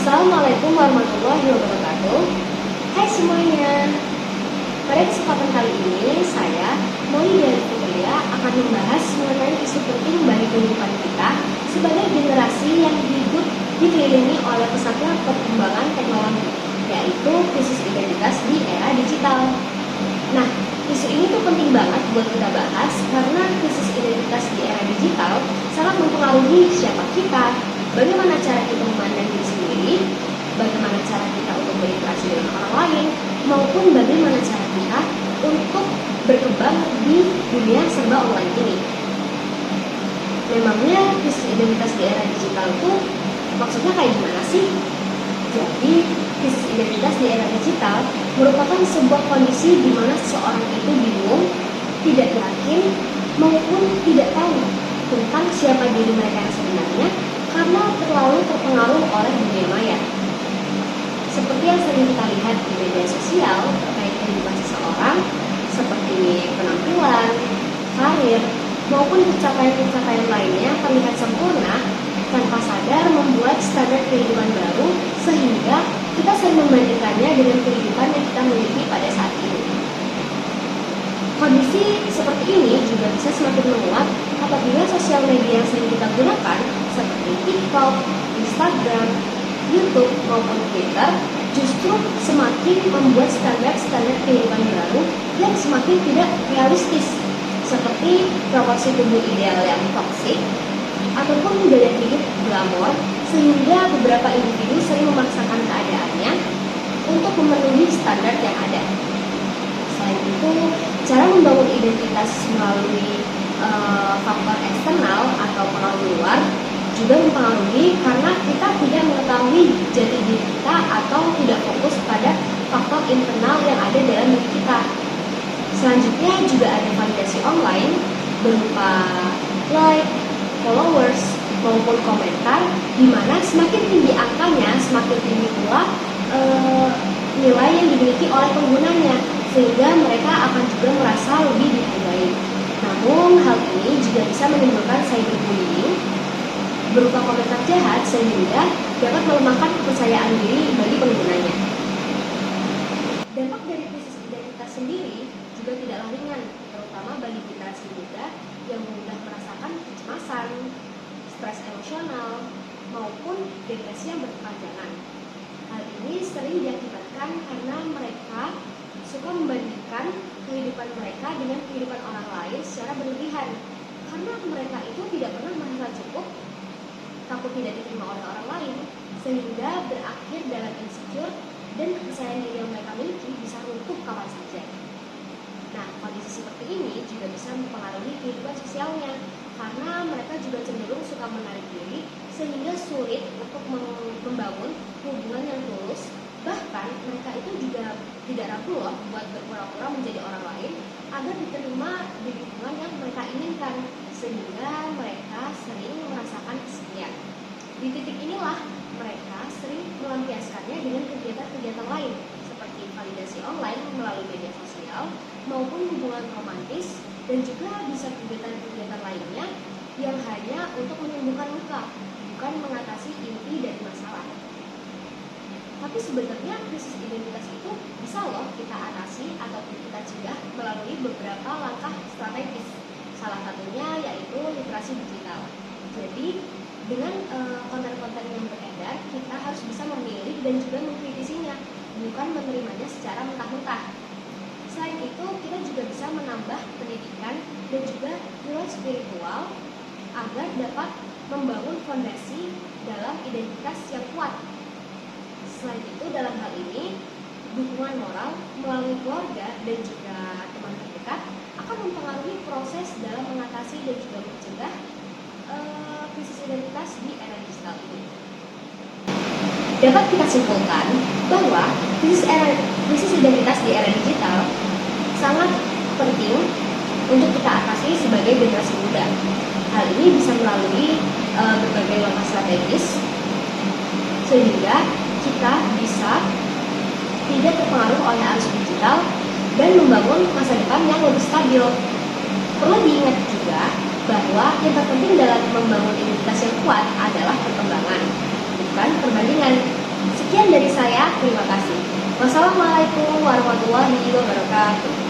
Assalamualaikum warahmatullahi wabarakatuh. Hai semuanya. Pada kesempatan kali ini saya, Molly dari Putria, akan membahas mengenai isu penting bagi kehidupan kita sebagai generasi yang hidup dikelilingi oleh pesatnya perkembangan teknologi, yaitu krisis identitas di era digital. Nah, isu ini tuh penting banget buat kita bahas karena krisis identitas di era digital sangat mempengaruhi siapa kita, bagaimana cara kita memandang diri sendiri, bagaimana cara kita untuk berinteraksi dengan orang lain, maupun bagaimana cara kita untuk berkembang di dunia serba online ini. Memangnya krisis identitas di era digital itu maksudnya kayak gimana sih? Jadi, krisis identitas di era digital merupakan sebuah kondisi di mana seseorang itu bingung, tidak yakin, maupun tidak tahu tentang siapa diri mereka yang sebenarnya karena terlalu terpengaruh oleh dunia maya. Seperti yang sering kita lihat di media sosial terkait kehidupan seseorang, seperti penampilan, karir, maupun pencapaian-pencapaian lainnya terlihat sempurna, tanpa sadar membuat standar kehidupan baru sehingga kita sering membandingkannya dengan kehidupan yang kita miliki pada saat ini. Kondisi seperti ini juga bisa semakin menguat apabila sosial media yang sering kita gunakan seperti TikTok, Instagram, YouTube maupun Twitter justru semakin membuat standar-standar kehidupan baru yang semakin tidak realistis, seperti proporsi tubuh ideal yang toksik ataupun gaya hidup glamor, sehingga beberapa individu sering memaksakan keadaannya untuk memenuhi standar yang ada. Selain itu, cara membangun identitas melalui faktor eksternal atau pengaruh luar juga mempengaruhi karena kita tidak mengetahui jati diri kita atau tidak fokus pada faktor internal yang ada dalam diri kita. Selanjutnya juga ada validasi online berupa like, followers, maupun komentar, di mana semakin tinggi angkanya, semakin tinggi pula nilai yang dimiliki oleh penggunanya, sehingga mereka akan juga merasa lebih dihargai. Namun hal ini juga bisa menimbulkan cyberbullying berupa komentar jahat sehingga dapat melemahkan kepercayaan diri bagi penggunanya. Dampak dari krisis identitas sendiri juga tidaklah ringan, terutama bagi generasi muda yang mudah merasakan kecemasan, stres emosional, maupun depresi yang berkepanjangan. Hal ini sering diakibatkan karena mereka suka membandingkan kehidupan mereka dengan kehidupan orang lain secara berlebihan. Karena mereka itu tidak pernah merasa cukup, takut tidak diterima oleh orang lain, sehingga berakhir dalam insecure dan kepercayaan diri yang mereka miliki bisa runtuh kapan saja. Nah, kondisi seperti ini juga bisa mempengaruhi kehidupan sosialnya karena mereka juga cenderung suka menarik diri sehingga sulit untuk membangun hubungan yang tulus. Bahkan mereka itu juga tidak ragu loh buat berpura-pura menjadi orang lain agar diterima di lingkungan yang mereka inginkan, sehingga mereka sering merasakan kesepian. Di titik inilah mereka sering melampiaskannya dengan kegiatan-kegiatan lain seperti validasi online melalui media sosial maupun hubungan romantis, dan juga bisa kegiatan-kegiatan lainnya yang hanya untuk menyembuhkan luka, bukan mengatasi inti dari masalah. Tapi sebenarnya krisis identitas itu bisa loh kita atasi ataupun kita cegah melalui beberapa langkah strategis. Salah satunya yaitu literasi digital. Jadi dengan konten-konten yang beredar, kita harus bisa memilih dan juga mengkritisinya, bukan menerimanya secara mentah-mentah. Selain itu, kita juga bisa menambah pendidikan dan juga nilai spiritual agar dapat membangun fondasi dalam identitas yang kuat. Selain itu, dalam hal ini, dukungan moral melalui keluarga dan juga teman terdekat akan mempengaruhi proses dalam mengatasi dan juga mencegah krisis identitas di era digital ini. Dapat kita simpulkan bahwa krisis identitas di era digital sangat penting untuk kita atasi sebagai generasi muda. Hal ini bisa melalui berbagai langkah strategis sehingga kita bisa tidak terpengaruh oleh arus digital dan membangun masa depan yang lebih stabil. Perlu diingat juga bahwa yang terpenting dalam membangun identitas yang kuat adalah perkembangan, bukan perbandingan. Wassalamualaikum warahmatullahi wabarakatuh.